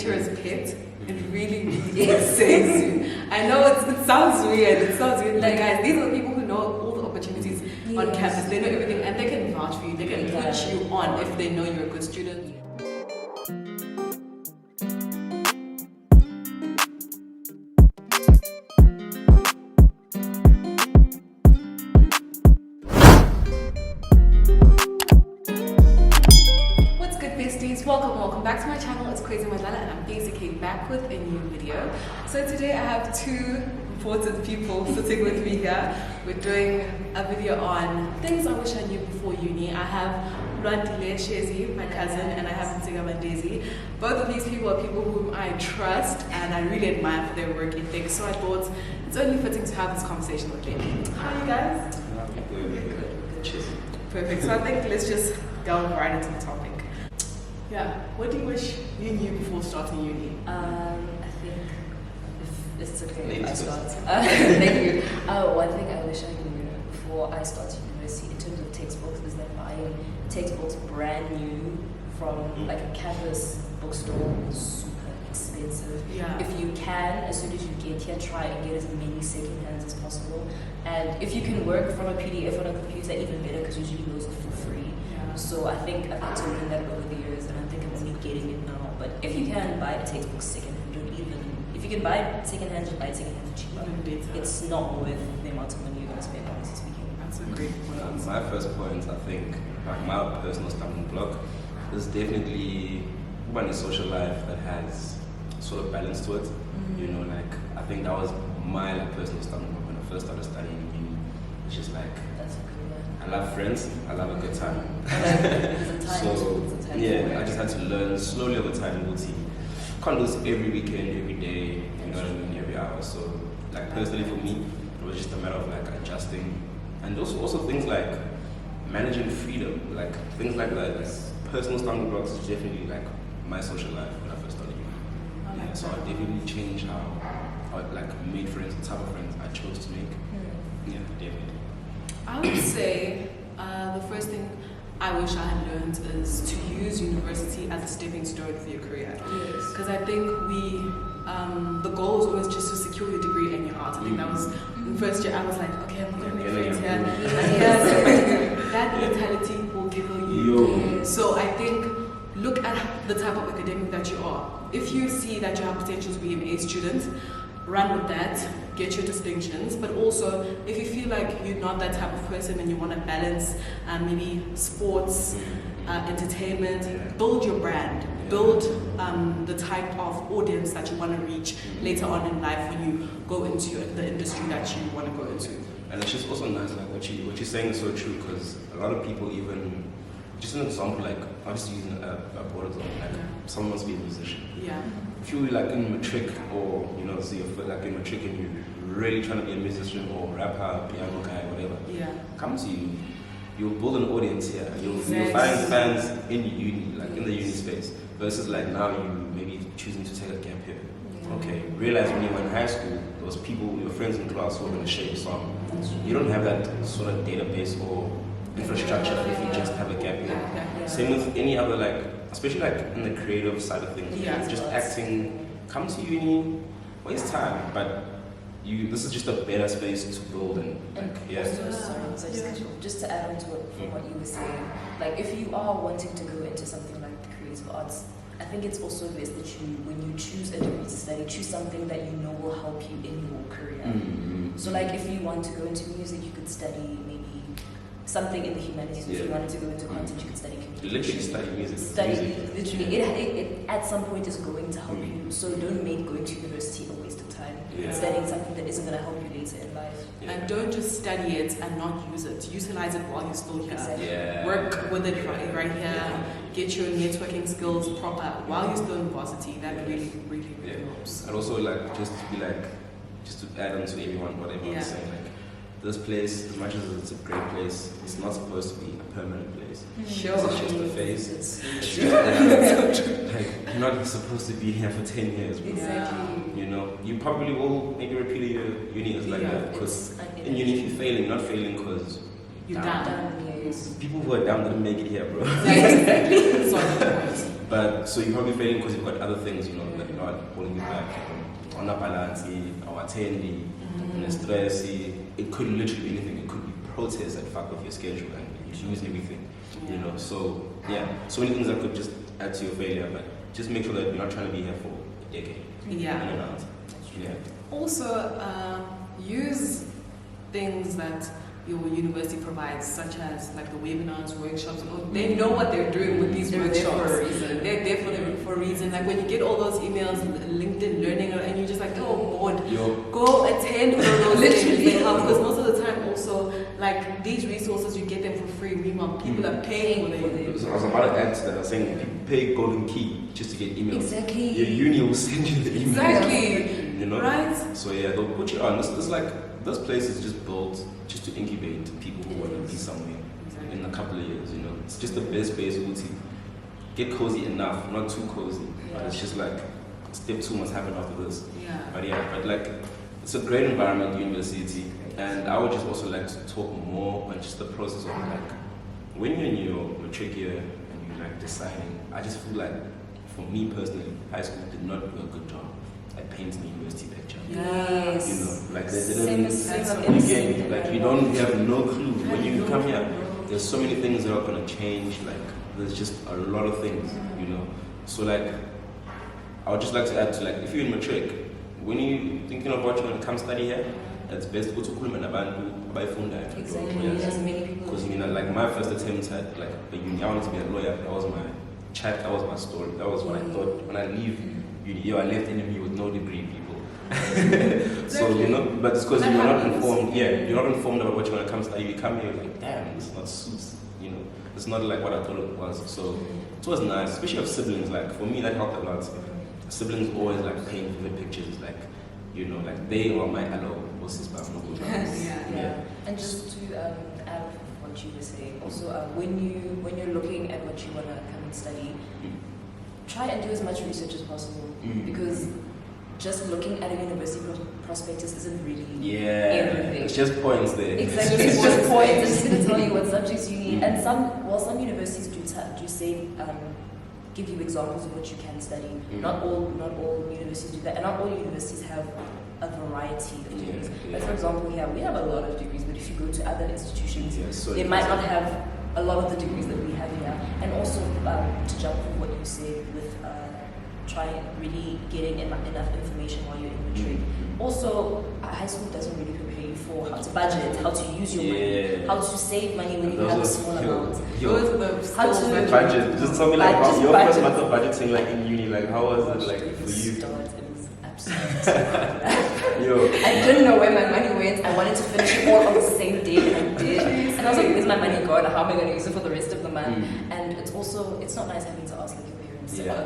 adventurous pet. It really, really excites you. I know it sounds weird. But guys, these are the people who know all the opportunities on campus. They know everything, and they can vouch for you. They can put you on if they know you're a good student. Welcome back to my channel. It's Crazy Madlala and I'm basically back with a new video. So today I have two important people sitting with me here. We're doing a video on things I wish I knew before uni. I have Lwandile Shezi, my cousin, and I have Mtsigama Daisy. Both of these people are people whom I trust and I really admire for their work ethic. So I thought it's only fitting to have this conversation with them. How are you guys? Good. Cheers. Perfect. So I think let's just delve right into the topic. Yeah, what do you wish you knew before starting uni? I think, if it's okay if I start. Thank you. One thing I wish I knew before I started university in terms of textbooks is that buying textbooks brand new from like a campus bookstore is super expensive. Yeah. If you can, as soon as you get here, try and get as many second hands as possible. And if you can work from a PDF on a computer, even better, because usually those are for free. So I think I've had to learn that over the years, and I think I'm only getting it now. But if you can buy a textbook secondhand, if you can buy it secondhand, just buy it secondhand for cheaper. It's not worth the amount of money you're going to spend, honestly speaking. That's a great point. My first point, I think, like my personal stumbling block, is definitely one in social life that has sort of balance to it. You know, like I think that was my personal stumbling block when I first started studying uni. It's just like, I love friends, I love a good time. So, yeah, I just had to learn slowly over time. Can't do this every weekend, every day, you know what I mean, every hour. So, like, personally for me, it was just a matter of like adjusting. And also things like managing freedom, like things like that. Like, personal stumbling blocks is definitely like my social life when I first started uni. Yeah, so I definitely changed how I like made friends, the type of friends I chose to make. Yeah, definitely. I would say the first thing I wish I had learned is to use university as a stepping stone for your career. Yes. Because I think the goal is always just to secure your degree and your art. I think that was in first year. I was like, okay, I'm gonna make friends here. That mentality will kill you. So I think look at the type of academic that you are. If you see that you have potential to be an A student, run with that, get your distinctions, but also if you feel like you're not that type of person and you want to balance maybe sports, entertainment, build your brand, build the type of audience that you want to reach later on in life when you go into the industry that you want to go into. And it's just also nice, like what you're saying is so true, because a lot of people even, just an example, like I'm just using a broad example, like someone wants to be a musician. Yeah. If you're like in matric, or you know, say you're like in matric and you're really trying to be a musician or rapper, piano guy, whatever, come to you. You'll build an audience here. You'll find fans in uni, like in the uni space, versus like now you maybe choosing to take a gap here. Okay, realize when you were in high school, there was people, your friends in class who were going to share your song. You don't have that sort of database or infrastructure if you just have a gap year. Same with any other, like, especially like in the creative side of things. Just acting, come to uni, waste time, but this is just a better space to build and just to add on to what you were saying, like if you are wanting to go into something like the creative arts, I think it's also best that you, when you choose a degree to study, choose something that you know will help you in your career. So like if you want to go into music, you could study maybe something in the humanities. If you wanted to go into content, you could study communication. Literally study music. Literally. It at some point is going to help you. So don't make going to university a waste of time. Studying something that isn't going to help you later in life. And don't just study it and not use it. Utilize it while you're still here. Exactly. Work with it right here. Get your networking skills proper while you're still in varsity. That really helps. And also just to add on to everyone, what everyone's saying, like this place, as much as it's a great place, it's not supposed to be a permanent place. Sure. It's just a phase. Like, you're not supposed to be here for 10 years, bro. Exactly. You know, you probably will maybe repeat your uni as like that, because in uni, if you're failing, you're not failing because you're down. People who are down didn't make it here, bro. Exactly. But so you're probably failing because you've got other things, you know, that are holding you back. On a balance, or attending, stress. It could literally be anything. It could be protests that fuck off your schedule and you lose everything. You know, so yeah, so many things that could just add to your failure. But just make sure that you're not trying to be here for a decade. Yeah. Also, use things that your university provides, such as like the webinars, workshops. They know what they're doing with these workshops. They're there for a reason. Like when you get all those emails, LinkedIn Learning, and you're just like, oh, bored. Go attend one of those things. They help, because most of the time, also, like these resources, you get them for free. Meanwhile, people are paying for them. So I was about to add to that. I was saying, people pay golden key just to get emails. Exactly. Your uni will send you the emails. Exactly. You know. Right. So yeah, they'll put you on. This place is just built just to incubate people who want to be somewhere in a couple of years, you know. It's just the best base to get cozy enough, not too cozy. But it's just like step 2 must happen after this. But like it's a great environment, university, and I would just also like to talk more on just the process of like when you're in your matric year and you're like deciding. I just feel like for me personally, high school did not do a good job at painting the university picture. Yes. You know, like they didn't. Like you have no clue when you come here. There's so many things that are gonna change. Like there's just a lot of things, you know. So like, I would just like to add to like, if you're in matric, when you're thinking of what you want to come study here, it's best to go to Kulman by Funda. Exactly. As many people. Because you know, like my first attempt at like a uni, I wanted to be a lawyer. That was my chat. That was my story. That was what I thought when I leave. I left NMU with no degree, people. So, you know, but it's because you're not informed. Yeah, you're not informed about what you want to come study. You come here, like, damn, this is not suits. You know, it's not like what I thought it was. So it was nice, especially of siblings. Like for me, that helped a lot. Siblings always like paint vivid pictures. Like, you know, like they are my hello. What's this about? Yeah. And just to add what you were saying, also when you're looking at what you want to come and study. Try and do as much research as possible, because just looking at a university prospectus isn't really everything. It's just points there. Exactly, it's just points. It's just going to tell you what subjects you need. And some universities do say give you examples of what you can study. Not all universities do that, and not all universities have a variety of degrees. Like for example, here we have a lot of degrees, but if you go to other institutions, they might not have a lot of the degrees that we have here. And also to jump on what you said with trying really getting enough information while you're in matric. Also, high school doesn't really prepare you for how to budget, how to use your money, how to save money when you have a small amount. How to budget. Just tell me like about your first month of budgeting, like in uni, like how was it like for you? It was absolutely. I didn't know where my money went. I wanted to finish it all on the same day, and I did. And I was like, where's my money going? How am I going to use it for the rest of the month? And it's not nice having to ask like your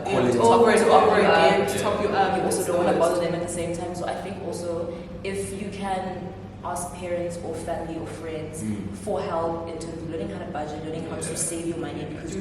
parents over and over again to top you up. You also don't want to bother them at the same time. So I think also if you can ask parents or family or friends for help in terms of learning how to budget, learning how to save your money, because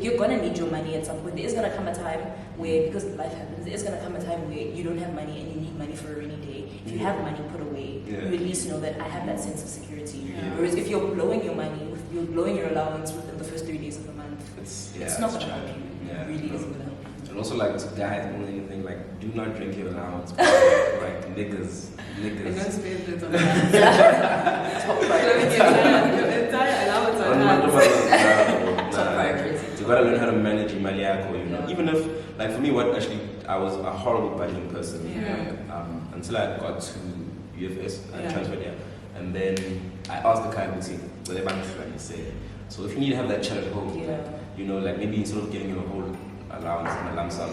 you're going to need your money at some point. There is going to come a time where, because life happens, there is going to come a time where you don't have money and you need money for a rainy day. If you have money put away, you at least know that I have that sense of security. Whereas if you're blowing your money, if you're blowing your allowance within the first 3 days of the month, it's not going to help you. It really isn't going to help you. And also like to guys more than anything, like do not drink your allowance. Like niggas. And don't spend it on that. Top priority. Your entire allowance on that. Top priority. You gotta learn how to manage your money, you know. Even if, like for me, I was a horrible budgeting person. Until I got to UFS, I transferred there, and then I asked the Kaibuti, what they bank and say. So if you need to have that chat at home, you know, like maybe instead of getting your whole allowance in a lump sum,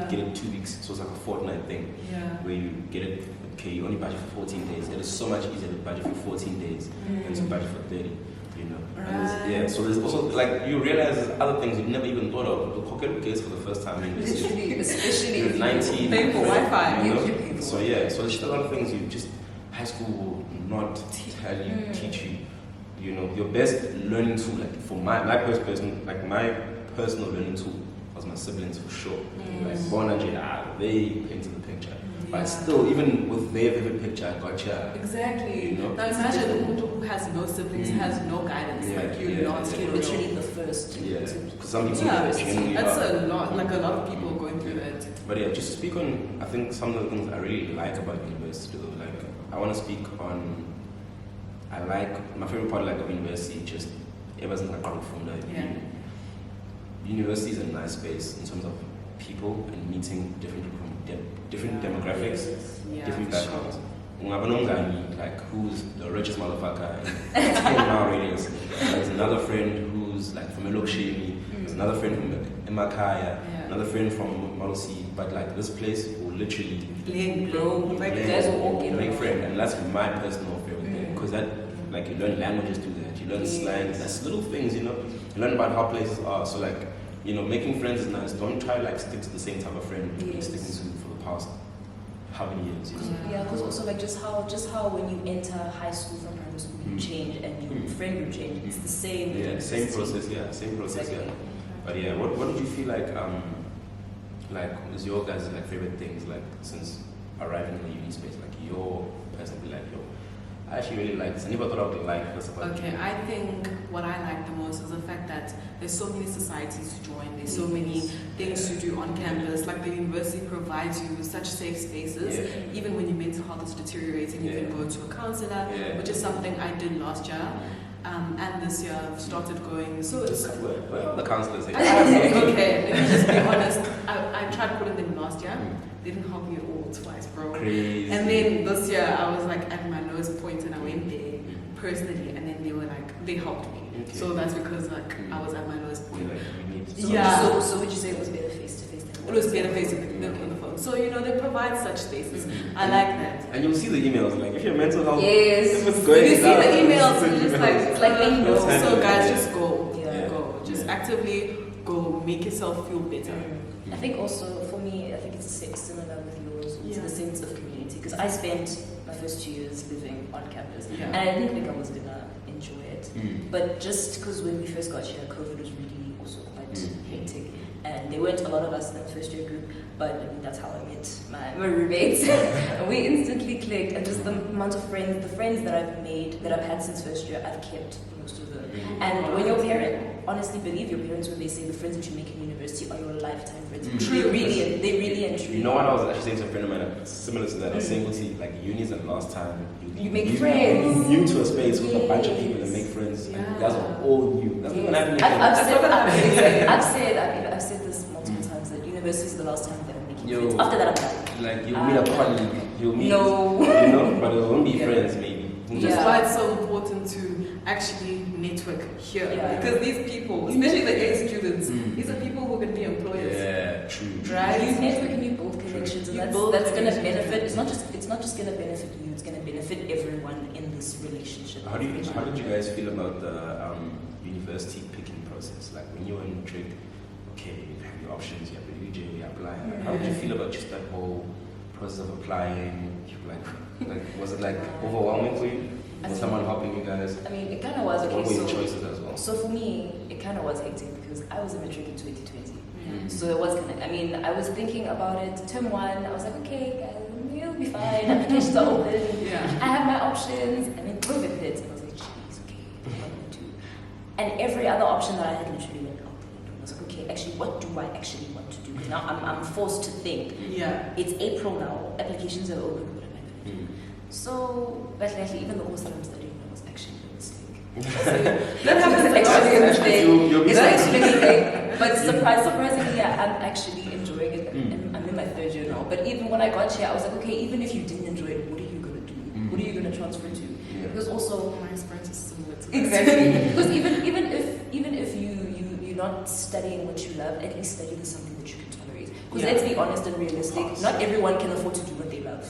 get it 2 weeks, so it's like a fortnight thing, where you get it. Okay, you only budget for 14 days. It is so much easier to budget for 14 days than to budget for 30. You know. Right. So there's also like you realize there's other things you never even thought of. The pocket case for the first time in this year. Especially you're 19. Paying for Wi-Fi. You know? So there's just a lot of things you just high school will not teach you. You know, your best learning tool, like for my personal learning tool was my siblings for sure. Like Bona Jada, they into the picture. But still, even with their vivid picture, I got here. Exactly. You know? Now imagine Umuntu who has no siblings, has no guidance, like you're not literally the first. Yeah, because some people genuinely that's are. a lot. Like a lot of people going through that. But yeah, just to speak on, I think some of the things I really like about university, though, like I want to speak on. I like my favorite part, like of university, just it wasn't like from the university is a nice space in terms of people and meeting different people from different demographics, different backgrounds. Like who's the richest motherfucker in 10 mile radius. There's another friend who's like from Elokshini, there's another friend from Emakaya, another friend from Malosi, but like this place will literally blend, bro. Like you guys will all make friends, and that's my personal favorite thing, because that like you learn languages through that, you learn slang, that's little things, you know. You learn about how places are. So like, you know, making friends is nice. Don't try like stick to the same type of friend you've been sticking to for the past how many years, you know? Yeah, because also like just how when you enter high school from primary school you change and your friend group change. It's the same. Yeah, same process. Exactly. Yeah. But yeah, what did you feel like was your guys' like favorite things like since arriving in the uni space, like your personally like your I actually really like this. I never thought I would like this about Okay, I think what I like the most is the fact that there's so many societies to join, there's so many things to do on campus. Like the university provides you with such safe spaces. Even when your mental health is deteriorating, you can go to a counselor, which is something I did last year. And this year I've started going. So it's the counselors. Okay, let me just be honest. I tried calling them last year. They didn't help me at all twice, bro. Crazy. And then this year I was like at my lowest point and I went there personally, and then they were like, they helped me. Okay. So that's because like I was at my lowest point. So would you say it was better face to face? It was better face to face on the phone. So you know they provide such spaces. I like that. And you'll see the emails like if your mental health if it's going you see down, the emails, you're just like it's like so guys, just go. Go. Just actively go, make yourself feel better. I think also for me, I think it's similar with yours in the sense of community, because I spent my first 2 years living on campus and I didn't think I was gonna enjoy it. But just because when we first got here, COVID was really also quite hectic, and there weren't a lot of us in the first year group, but I mean, that's how I met my roommates. And we instantly clicked, and just the amount of friends, the friends that I've made, that I've had since first year, I've kept most of them. And when your parent, honestly believe your parents when they say the friends that you make in university are your lifetime friends. They really and truly. You know what I was actually saying to a friend of mine, similar to that, I was saying, like unis and last time, you make friends. You to a space with a bunch of people and make friends. Like, you guys are all new. That's what happened. I've said this multiple times that university is the last time that I'm making friends. After that, I'm done. Like you'll meet a colleague, you'll meet, but it won't be friends maybe. That's why it's so important to actually network here, because these people, especially the A students, these are people who are going to be employers. Yeah, true. Right? You network and you build connections, and that's going to benefit. It's not just going to benefit you; it's going to benefit everyone in this relationship. How did you guys feel about the university picking process? Like when you were in Trig, okay, you have your options, you have the UJ, you apply. How did you feel about just that whole process of applying? Like was it like overwhelming for you? Was someone helping you guys? I mean, it kind of was. Okay, what were your choices as well? So for me, it kind of was hectic because I was in matric in 2020. So it was kind of, I mean, I was thinking about it. Term 1, I was like, okay, guys, you'll be fine. Applications are open. I have my options. And then COVID hit. And I was like, jeez, okay, what am I going to do? And every other option that I had literally went out the window. I was like, okay, actually, what do I actually want to do? Because now I'm forced to think. It's April now. Applications are open. What am I going to do? So, but actually, even the course that I'm studying was actually a mistake. That happens actually a mistake. It's actually a mistake. But surprisingly, I'm actually enjoying it. I'm in my 3rd year now. But even when I got here, I was like, okay, even if you didn't enjoy it, what are you going to do? What are you going to transfer to? Because also, my experience is similar to exactly. Because even if you're not studying what you love, at least study something that you can tolerate. Because let's be honest and realistic, not everyone can afford to do what they love.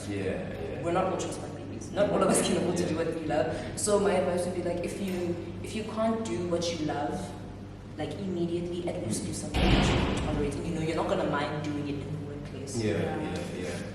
We're not all just like babies. Not all of us can afford to do what we love. So my advice would be like, if you can't do what you love, like immediately, at least do something that you can tolerate. And you know, you're not gonna mind doing it in the workplace.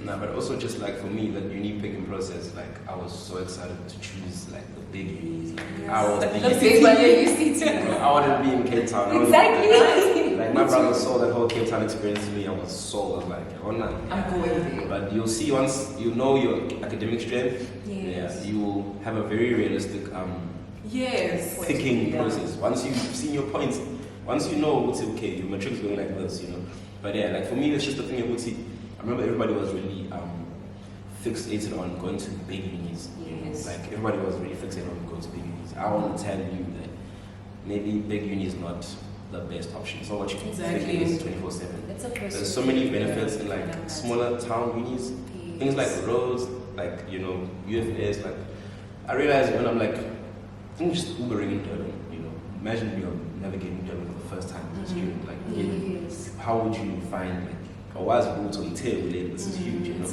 No, but also just like for me, that uni picking process, like I was so excited to choose like the big unis. Like, I was the big one, you see too. I wanted to be in Cape Town. Exactly. Like my brother saw that whole Cape Town experience to me. I was sold. I was like, oh no. I'm going there. But you'll see once you know your academic strength, you will have a very realistic thinking process. Once you've seen your points, once you know, okay, your matric's going like this, you know. But yeah, like for me, it's just the thing about I remember everybody was really fixated on going to big unis. Yes. Like everybody was really fixated on going to big unis. I want to tell you that maybe big uni is not the best option. It's not what you can think is 24/7. There's so many benefits in like smaller town unis. Things like roads, like UFS. Like I realized when I'm like, I think just Ubering in Durban. You know, imagine you're navigating Durban for the first time as a student. Like, how would you find like a wise route on tail? This is huge. You know,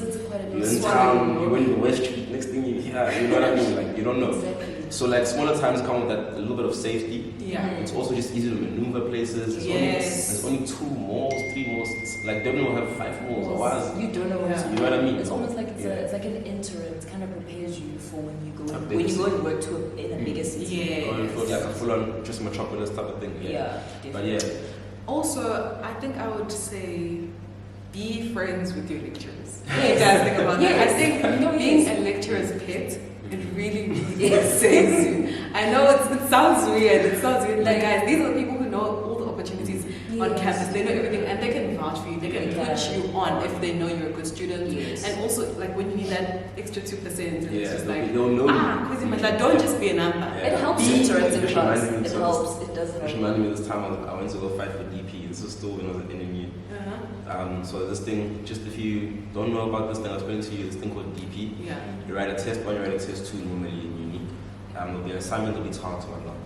you're in town, you're in the West Street. Next thing you hear, you know what I mean? Like you don't know. Exactly. So like smaller towns come with that a little bit of safety. Yeah. It's also just easy to maneuver places. There's only 2 malls, 3 malls. Like Durban will have 5 malls. Otherwise, you don't know what to do. You know what I mean? It's almost like it's like an interim. It kind of prepares you for when you go and work in a bigger city. Or for like a full-on just metropolis type of thing. But also, I think I would say be friends with your lecturers. Yes. Guys, think about that. I think being a lecturer's pet, it really, really saves you. I know it sounds weird. Like, guys, these are the people who know all the opportunities on campus. They know everything, and they can vouch for you. They can put you on if they know you're a good student. And also, like when you need that extra 2%, it's just like don't just be a number. It helps you interact in class. It helps. It does help. It reminded me of this time I went to go fight for DP. This was still when I was at NMU. So this thing, just if you don't know about this thing, I'll explain to you this thing called DP. You write a test 1, you write a test 2 normally in uni. There'll be an assignment, there'll be tasks or whatnot.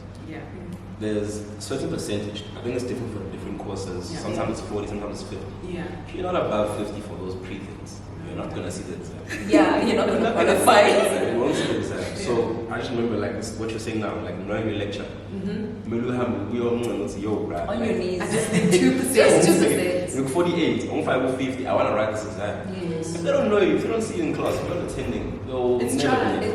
There's a certain percentage. I think it's different for different courses. Sometimes it's 40, sometimes it's 50. If you're not above 50 for those pre-things, you're not gonna see the exam. You're not gonna qualify. You won't see the exam. So I just remember like this, what you're saying now, like knowing your lecture. On your knees. I just need 2%. Just 2%. Look, 48, on 5 or 50, I want to write this exam. If they don't know you, if you don't see you in class, if you're not attending, it's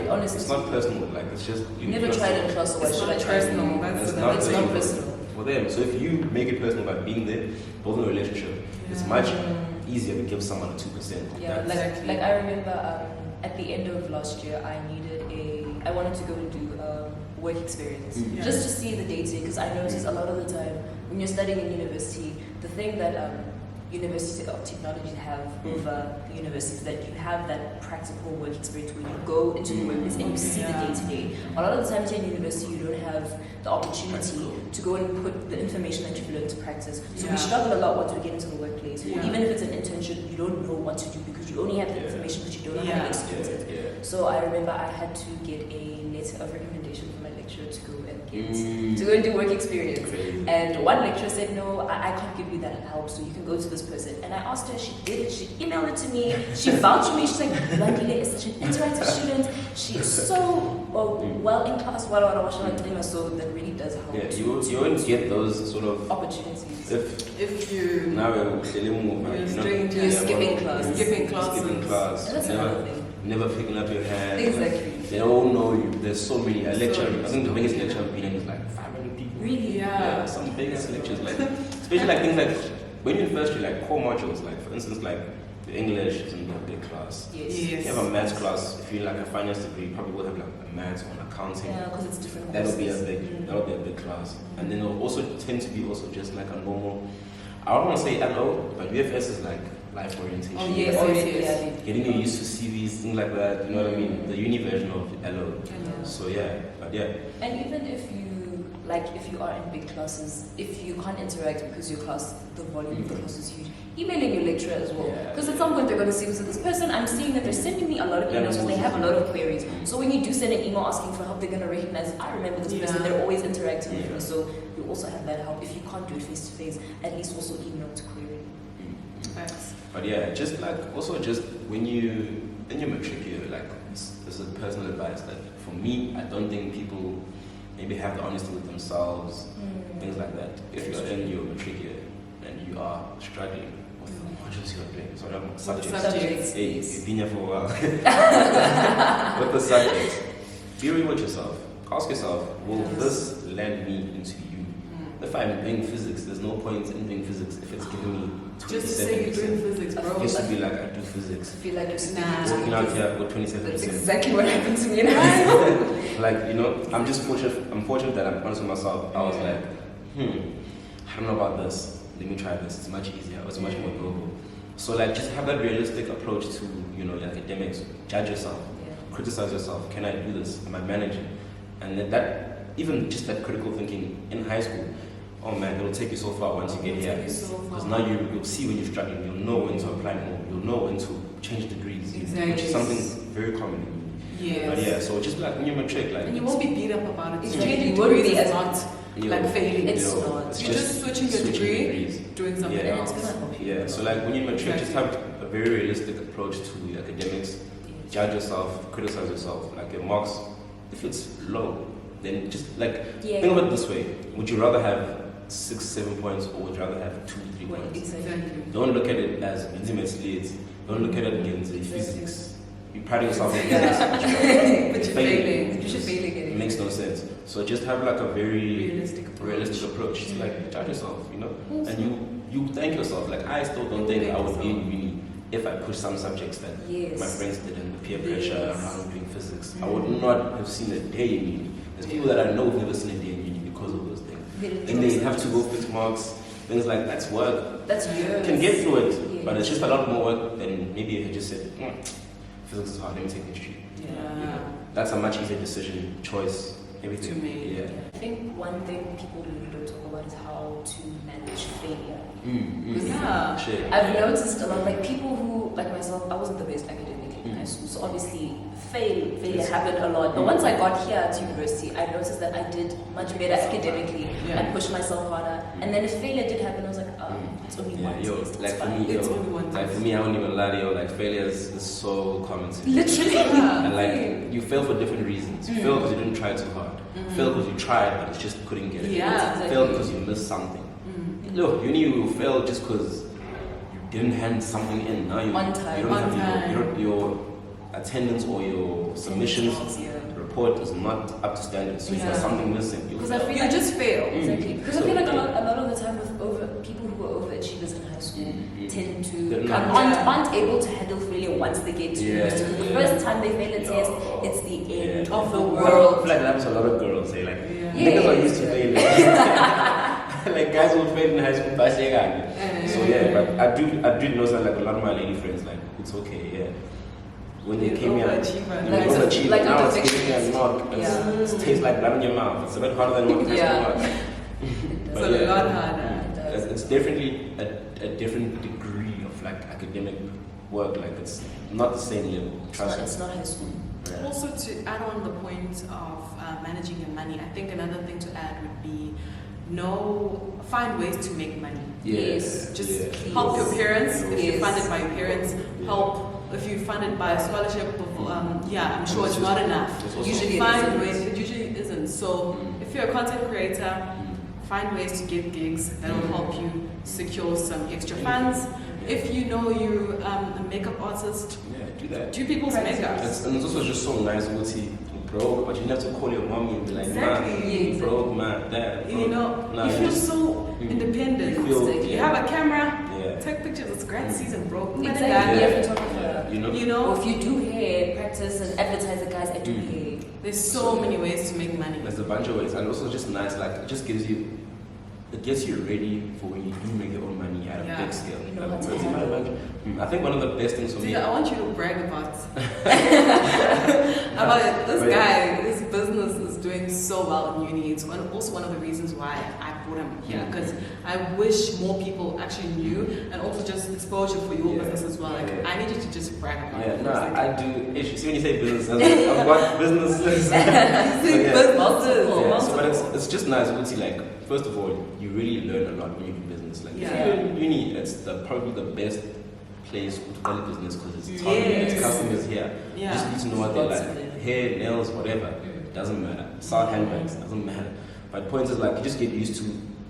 honestly. It's not personal, like it's just you never tried in class, so it's not personal. It's not personal for them. So if you make it personal by being there, building a relationship, it's much easier to give someone a 2%. Like I remember at the end of last year, I wanted to go and do work experience just to see the data, because I noticed a lot of the time when you're studying in university, the thing that universities of technology have over the universities that you have that practical work experience where you go into the workplace and you see the day-to-day. A lot of the times here in university you don't have the opportunity to go and put the information that you've learned to practice. So we struggle a lot once we get into the workplace. Even if it's an internship, you don't know what to do because you only have the information but you don't know how to execute it. So I remember I had to get a letter of recommendation from my lecturer to go and do work experience. And one lecturer said, no, I can't give you that help, so you can go to this person. And I asked her, she did it, she emailed it to me, she vouched for me, she's like, Landile is such an interactive student, she is so well in class, so that really does help. You won't get those sort of opportunities. If you now you're skipping class. And that's another thing. Never picking up your hand. Exactly. They all know you. There's so many. I think the biggest lecture I've been in is like 500 people. Really? Yeah. Some biggest lectures, like especially like things like when you're in first year, like core modules, like for instance, like the English is in a big class. Yes. If you have a maths class, if you like a finance degree, you probably will have like a maths or an accounting. Yeah, because it's different. That'll be a big class, and then it'll also tend to be also just like a normal. I don't want to say LO, but UFS is like life orientation. Getting you used to CVs, things like that. You know what I mean? The uni version of LO. So And even if you are in big classes, if you can't interact because your class, the volume of the class is huge, emailing your lecturer as well. Because at some point they're going to see, so this person, I'm seeing that they're sending me a lot of emails because they have a lot of queries. So when you do send an email asking for help, they're going to recognize, I remember this person, they're always interacting with me. So you also have that help. If you can't do it face to face, at least also email to query. But just like also just when you in your matric year, like this is a personal advice that for me, I don't think people maybe have the honesty with themselves, things like that. If you're in your matric year and you are struggling with the modules you're doing, so subjects. Hey, you've been here for a while. With the subjects, be real with yourself. Ask yourself, will this land me into you? if I'm doing physics, there's no point in doing physics if it's giving me 27%. Just to say you're doing physics, bro. Used to be like, I do physics. I feel like it's Walking out here, I've got 27%. That's exactly what happened to me in high school. Like, you know, I'm fortunate that I'm honest with myself. I was like, I don't know about this. Let me try this. It's much easier. It's much more doable. So like, just have that realistic approach to, you know, academics. Judge yourself. Criticize yourself. Can I do this? Am I managing? And that, even just that critical thinking in high school, oh man, it'll take you so far once you get here. Because now you'll see when you're struggling. You'll know when to apply more. You'll know when to change degrees. Exactly. Which is something very common. Yes. But yeah, so just like when you're matric, like, and you won't be beat up about it. It's Changing really degrees be is not like failing. It's not. It's You're just switching your degree, degrees. doing something Yeah. else. It's gonna help you. Yeah, so like when you're matric, just have a very realistic approach to your academics. Judge yourself, criticize yourself. Like your marks, if it's low, then just like think of it this way: would you rather have 6, 7 points, or would you rather have 2, 3 points? Exactly. Don't look at it as intimately. Don't look at it against physics. You pride yourself in Yeah. physics, But you're failing. You should fail again. It makes no sense. So just have like a very Realistic approach. To like judge yourself, you know, and you thank yourself. Like I still don't think I would be in uni if I pushed some subjects that my friends did, and the peer pressure around doing physics. I would not have seen a day in uni. There's people that I know who've never seen a day in uni because of those things. And they have to go fix marks, things like that's work. That's years. Can get through it, but it's just a lot more work than maybe if you just said, physics is hard, let me take history. Yeah. You know, that's a much easier decision, choice, everything. To me. Yeah. I think one thing people really don't talk about is how to manage failure. Yeah. Shit. I've noticed a lot, like people who, like myself, I wasn't the best academically in high school, so obviously failure happened a lot. But once I got here to university, I noticed that I did much better academically and pushed myself harder. And then if failure did happen, I was like, it's only one test. Like It's for fine. me, It's only one like test. for me, I won't even lie to you. Like failure is so common to me. Literally. And like you fail for different reasons. You fail because you didn't try too hard. Fail because you tried but you just couldn't get it. Yeah. Fail because you missed something. Look, uni will fail just because you didn't hand something in. Now you On time. You don't have your attendance or your submissions report is not up to standard. So if there's something missing, Because I feel You like just fail. Exactly. Because I feel like a lot of the time with people who are overachievers in high school tend to aren't able to handle failure once they get to university. The first time they fail a test, it's the end of the I world. feel like that happens to a lot of girls. Say like Yeah. niggas are used to failing. Like guys will fail in high school by saying so yeah, but I do know that like a lot of my lady friends like it's okay, yeah. When they came here, Overachiever. you overachieve. like Now a it's perfectionist. giving me a knock. It tastes like blood in your mouth. It's a bit harder than what it has It's a lot harder. It's definitely a different degree of like academic work. Like it's not the same level. Trust me. It's not high school. Yeah. Also, to add on the point of managing your money, I think another thing to add would be find ways to make money. Yes. Just Yeah. help your parents if you're Yes. funded by your parents. Help if you're funded by a scholarship. I'm sure it's not enough. It's also- Usually Find isn't. ways. It usually isn't. So if you're a content creator, find ways to get gigs that will help you secure some extra funds. If you know you're a makeup artist, Yeah, do that. do people's makeup. And it's also just so nice to see broke, but you have to call your mommy and be like, Exactly. "Ma, broke, ma, dad." You know, Nah, you feel just- so independent. You feel- You have a camera, Yeah. take pictures. It's grad season, bro. Who better Exactly. than Yeah. that? Photographer. You know. You Or know, if you do hair, practice and advertise it, guys, I do hair. there's so many ways to make money. There's a bunch of ways, and also just nice. Like it just gets you ready for when you do make your own money at a Yeah. big scale. You know Like, how to it's not handle a bunch. I think one of the best things for me. I want you to brag about about this But yeah. guy. His business is doing so well in uni. It's also one of the reasons why I brought him here, because I wish more people actually knew, and also just exposure for your Yeah. business as well. Like Yeah. I need you to just brag about Yeah, it. no, Like, I do. See, when you say business, I've got businesses. So, yeah, so, but it's just nice to see, like, first of all, you really learn a lot when you do business. Like, if you're in uni, it's probably the best place to develop business because it's targeted, it's customers here. You just need to know what they like. Hair, nails, whatever, doesn't matter. Side handbags, doesn't matter. But the point is, like, you just get used to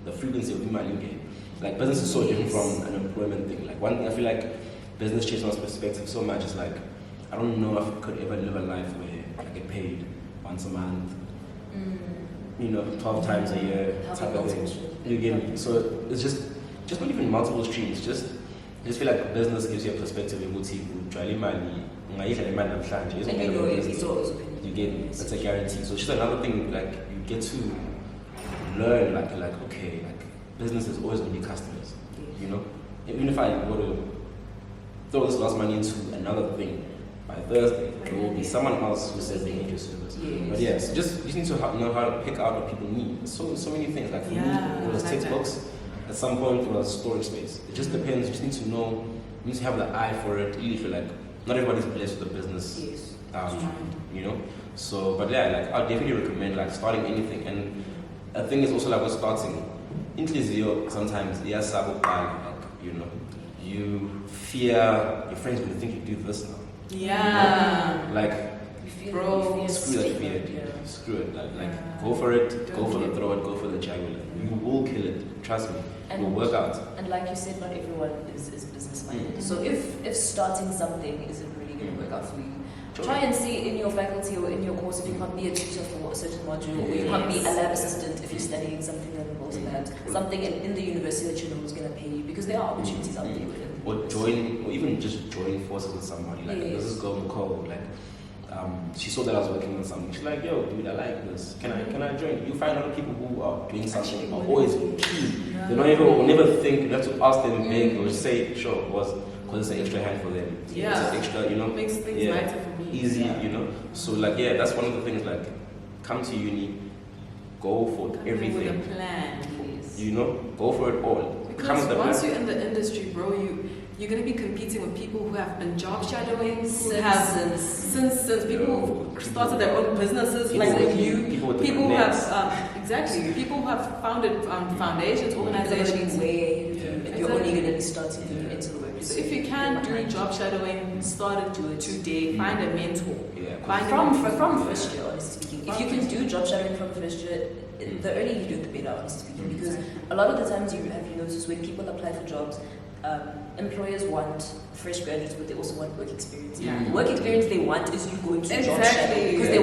the frequency of emailing game. Like, business is so different from an employment thing. Like, one thing I feel like business changed my perspective so much is like, I don't know if I could ever live a life where I get paid once a month. 12 times a year type of thing. You get me? So it's just not even multiple streams. Just feel like business gives you a perspective in what you get me? It's a guarantee. So it's just another thing, like you get to learn, like okay, like business is always going to be customers. Even if I were to throw this last money into another thing, by Thursday there will be someone else who says they need your service. But yes, you just need to know how to pick out what people need. So many things. Like for me, it was textbooks. At some point, it was storage space. It just depends. You just need to know. You need to have the eye for it. You feel like not everybody's blessed with a business. So, but yeah, like I'd definitely recommend like starting anything. And the thing is also like with starting, sometimes you fear your friends will think you do this now. Yeah. Like, bro, screw that fear, dude. Screw it. Like go for it. Go for the throw it. Go for the jugular. You will kill it. Trust me. It will work out. And like you said, not everyone is business minded. So if starting something isn't really going to work out for you, try and see in your faculty or in your course if you can't be a teacher for a certain module, or you can't be a lab assistant if you're studying something that involves labs, something in the university that you know is going to pay you, because there are opportunities out there. Or even just join forces with somebody. Like this is girl Nicole, like she saw that I was working on something. She's like, yo, dude, I like this. Can I join? You find other people who are doing something are always keen. They will never think you have to ask them big or just say, sure, because it's an extra hand for them. Yeah. It's extra, Makes things lighter for me. Easy, So like that's one of the things, like come to uni, go for everything. With a plan, please. Go for it all. Because once you're in the industry, bro, you're going to be competing with people who have been job shadowing, since people who started their own businesses, like you, people who have people who have founded foundations, organizations. You're only going to be starting into the work. So if you can do job shadowing, start it today. Find a mentor. From first year, honestly speaking. If you can do job shadowing from first year, the earlier you do it, the better, honestly speaking. Because a lot of the times you noticed when people apply for jobs, employers want fresh graduates, but they also want work experience. Yeah. Work experience they want is you going to job shadow, because they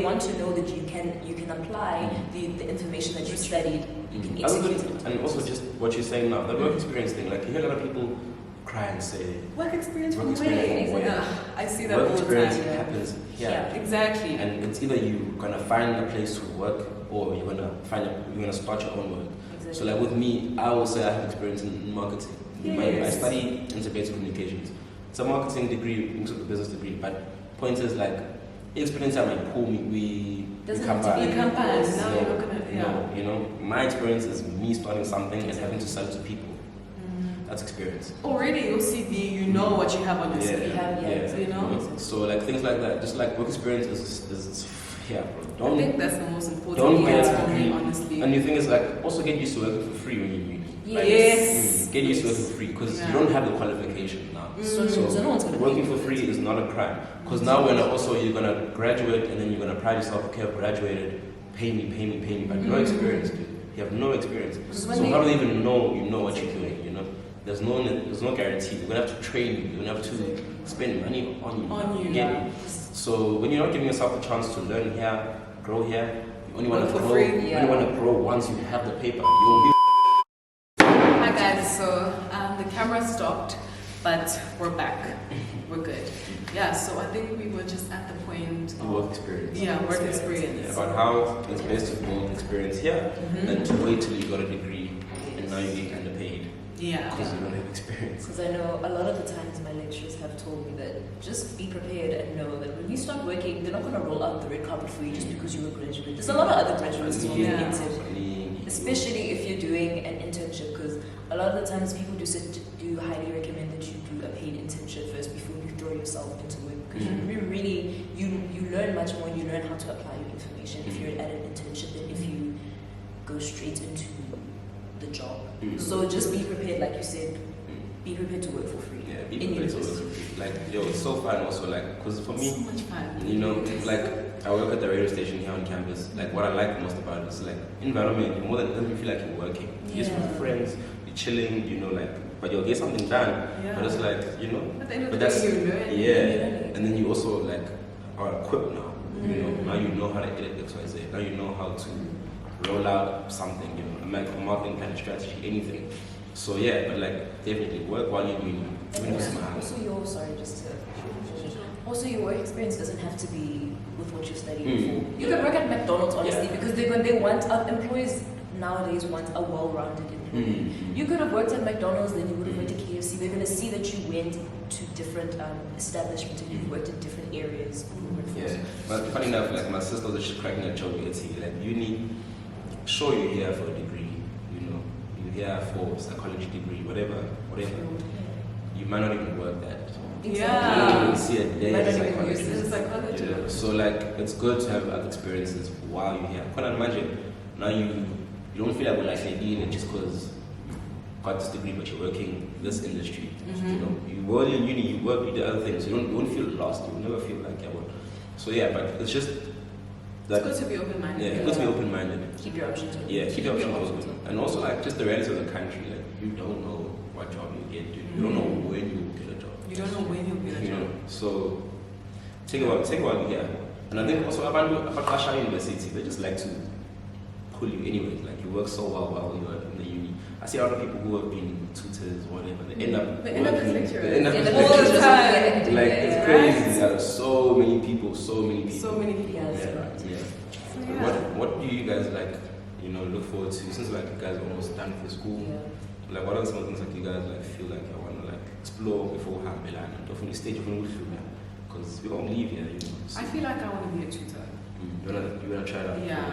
want to know that you can apply the information that you studied. You can execute it. And also just what you're saying now, the work experience thing. Like you hear a lot of people cry and say, work experience from where? I see that work all the experience time. happens here. Yeah, exactly. And it's either you're gonna find a place to work, or you're gonna start your own work. Exactly. So like with me, I will say I have experience in marketing. I study integrated communications. It's a marketing degree, mixed with a business degree. But point is, like, experience that might pull me. We come back. My experience is me starting something and having to sell it to people. That's experience. Already your CV, you know what you have on your CV. So like things like that, just like work experience is here, bro. I think that's the most important thing for me, honestly. And the thing is, like, also get used to working for free when you're uni. Yes. Get used to working for free, because you don't have the qualification now. So no one's gonna working for free is not a crime. Because now you're gonna graduate and then you're gonna pride yourself. Okay, I've graduated. Pay me. But no experience, dude. You have no experience. So how do they even know you know what you're doing? There's no guarantee. We're gonna have to train you. You're gonna have to spend money on you. So when you're not giving yourself a chance to learn here, grow here, you only want to grow. You only want to grow once you have the paper. You'll be. Hi guys. So the camera stopped, but we're back. We're good. Yeah. So I think we were just at the point of work experience. Yeah, work experience. Yeah, about how it's best to build experience here than to wait till you got a degree and now you're getting underpaid. Yeah. Because you don't have experience. Because I know a lot of the times my lecturers have told me that just be prepared and know that when you start working, they're not going to roll out the red carpet for you just because you were a graduate. There's a lot of other graduates who are especially if you're doing an internship, because a lot of the times people do highly recommend that you do a paid internship first before you throw yourself into work, because you learn much more, you learn how to apply your information if you're at an internship than if you go straight into the job. So just be prepared, like you said, be prepared to work for free. Yeah, be prepared to work for free. Like, it's so fun also, like, because for me, so much fun. Like, I work at the radio station here on campus. Like, what I like most about it is, like, environment. More than it doesn't feel like you're working. You're just with friends, you're chilling, but you'll get something done. Yeah. But it's like, At the end of but the that's, day, you learn. And then you also, like, are equipped now. Now you know how to edit XYZ. Now you know how to roll out something, you know, a marketing plan, a strategy, anything. So yeah, but like definitely work while you're doing it. Even if it's my house. Also, your work experience doesn't have to be with what you're studying for. You can work at McDonald's, honestly, because they want employees nowadays want a well-rounded employee. You could have worked at McDonald's, then you would have went to KFC. They're going to see that you went to different establishments and you've worked in different areas of the workforce. Yeah, but funny enough, like my sister was just cracking a joke. It's like sure you're here for a degree, you know, you're here for a psychology degree, whatever. You might not even work that. Yeah. You don't even see a day as a psychologist. Yeah. So like it's good to have other experiences while you're here. I can't imagine now you don't feel like we're like doing it just because you got this degree but you're working in this industry. You know, you were in uni, you work, you do other things. You won't feel lost. You will never feel like so yeah, but it's just that it's good to be open-minded. Yeah, it's good to be open-minded. Keep your options open. Yeah, keep your options open. And also like just the reality of the country, like you don't know what job you get to. You don't know when you get a job. You don't know when you'll get a job. So take a while here. And I think also about Russia University, they just like to pull you anyway. Like you work so well while you're in the uni. I see other people who have been tutors, whatever, they end up as lecturers. They end up as all the lecturers. time. Like it's crazy. There are so many people. Yeah. What do you guys like, you know, look forward to since like you guys are almost done for school? Like what are some things like you guys like feel like you want to like explore before Milan and definitely stage of because we don't leave here, you know. So I feel like I want to be a tutor. You wanna try that? Yeah,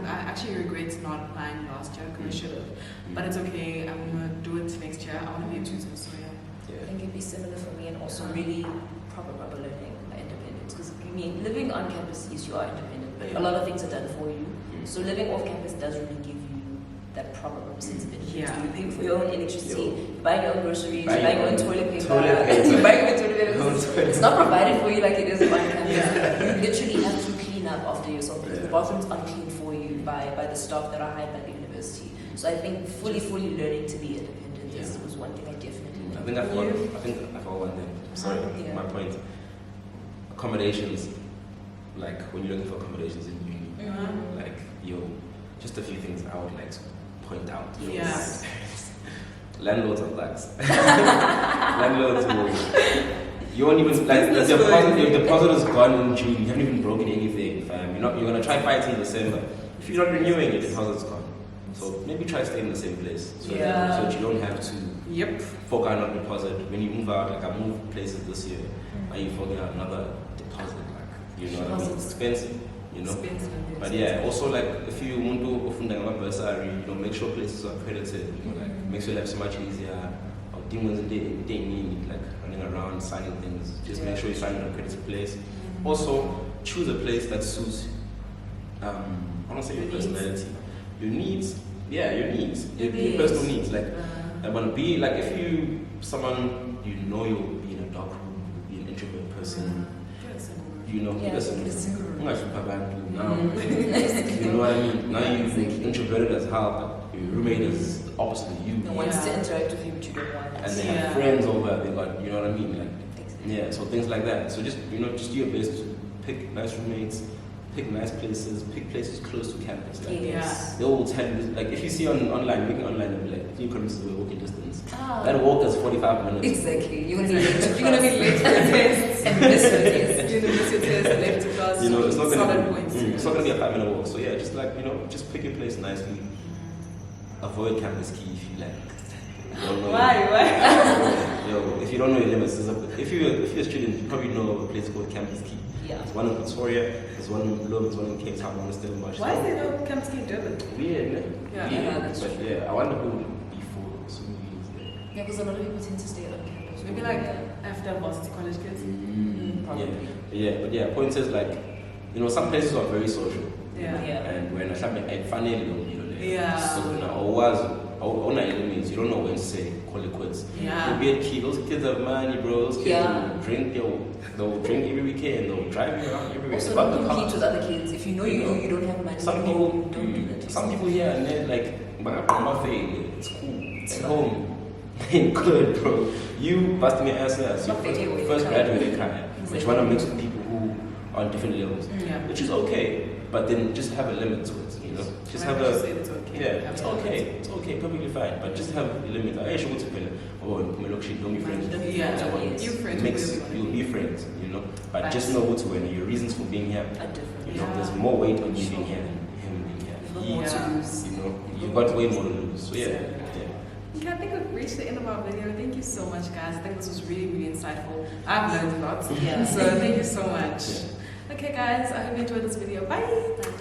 I actually regret not applying last year because I should have. But it's okay, I'm gonna do it next year. I want to be a tutor, so yeah. I think it'd be similar for me and also really proper learning independence. Because I mean, living on campus, yes, you are independent, but a lot of things are done for you. So living off campus does really give you that proper sense of independence. Yeah. You're paying for your own electricity, you're buying your own groceries, you're Buying buying your own toilet paper. You're buying your own toilet paper. It's not provided for you like it is on campus. You literally have to clean up after yourself because the bathrooms are cleaned for you by the staff that are hired by the university. So I think fully learning to be independent was one thing I definitely I think I forgot one thing. Sorry, my point. Accommodations, like when you're looking for accommodations in uni, like just a few things I would like to point out. Landlords are thugs. Landlords will. You won't even like the deposit is gone in June. You haven't even broken anything, fam. You're gonna try fighting in December. If you're not renewing, your deposit's gone. So maybe try staying in the same place so that you don't have to fork out another deposit when you move out. Like I moved places this year, and you fork out another deposit. Like you know what I mean? It's expensive. You know, but yeah, also like if you want to open a bursary, you know, make sure places are accredited. You know, like makes your life so much easier. Or demons and they need like running around signing things. Just make sure you find an accredited place. Also, choose a place that suits. I don't say your personality, your needs. Yeah, your needs, your personal needs. Like I want to be like if someone you know you'll be in a dark room, you'll be an introvert person. You know, now, you know what I mean? Now you're introverted as hell, but your roommate is the opposite of you. No one wants to interact with you, but you don't want. And they have friends over, they got, you know what I mean? Like, so things like that. So just do your best to pick nice roommates, pick nice places, pick places close to campus. Like, they will tell you, like if you see online, looking online, they'll be like, 3 kilometers away, walking distance. That walk is 45 minutes. Exactly. You're gonna be late to tests and miss your test. You're gonna miss your test, late to class. You know, it's not gonna be a 5-minute walk. So yeah, just like just pick your place nicely. Avoid campus key if you like. Why? Yo, if you don't know your limits, if you're a student, you probably know a place called Campus Key. Yeah. There's one in Pretoria, there's one in Bloem, there's one in Cape Town, one in Stellenbosch. Why is there no Campus Key in Durban? Weird, Yeah. Weird. But yeah, I wonder who would be for so many years there. Yeah, because a lot of people tend to stay on campus. Maybe like after varsity college kids. Probably. But yeah, point is like, some places are very social. Yeah. And when I finally don't Yeah. So now, means you don't know when to say call it quits. Yeah. You'll be a kid, those kids have money, bro. Those kids will drink, they'll drink every weekend, they'll drive you around everywhere. Also, don't compete with other kids. If you know you don't have money, some people don't do that. Some people here and then I'm not saying it's cool. It's home. Ain't good, bro. You busting your ass now. So first graduate in Kaya. But you want to mix with people who are on different levels. Yeah. Which is okay. but then just have a limit to it, you know. Just have a it's okay. yeah, it's okay, perfectly fine. But just have a limit. I should go to pen. Oh, look, don't be friends. You friends. You'll be friends, you know. But just know what to win. Your reasons for being here are different. You know, there's more weight on you being here than him being here. More to lose. You know, you've got way more to lose. So yeah. Okay, I think we've reached the end of our video. Thank you so much, guys. I think this was really, really insightful. I've learned a lot. Yeah. So thank you so much. Okay, guys, I hope you enjoyed this video. Bye.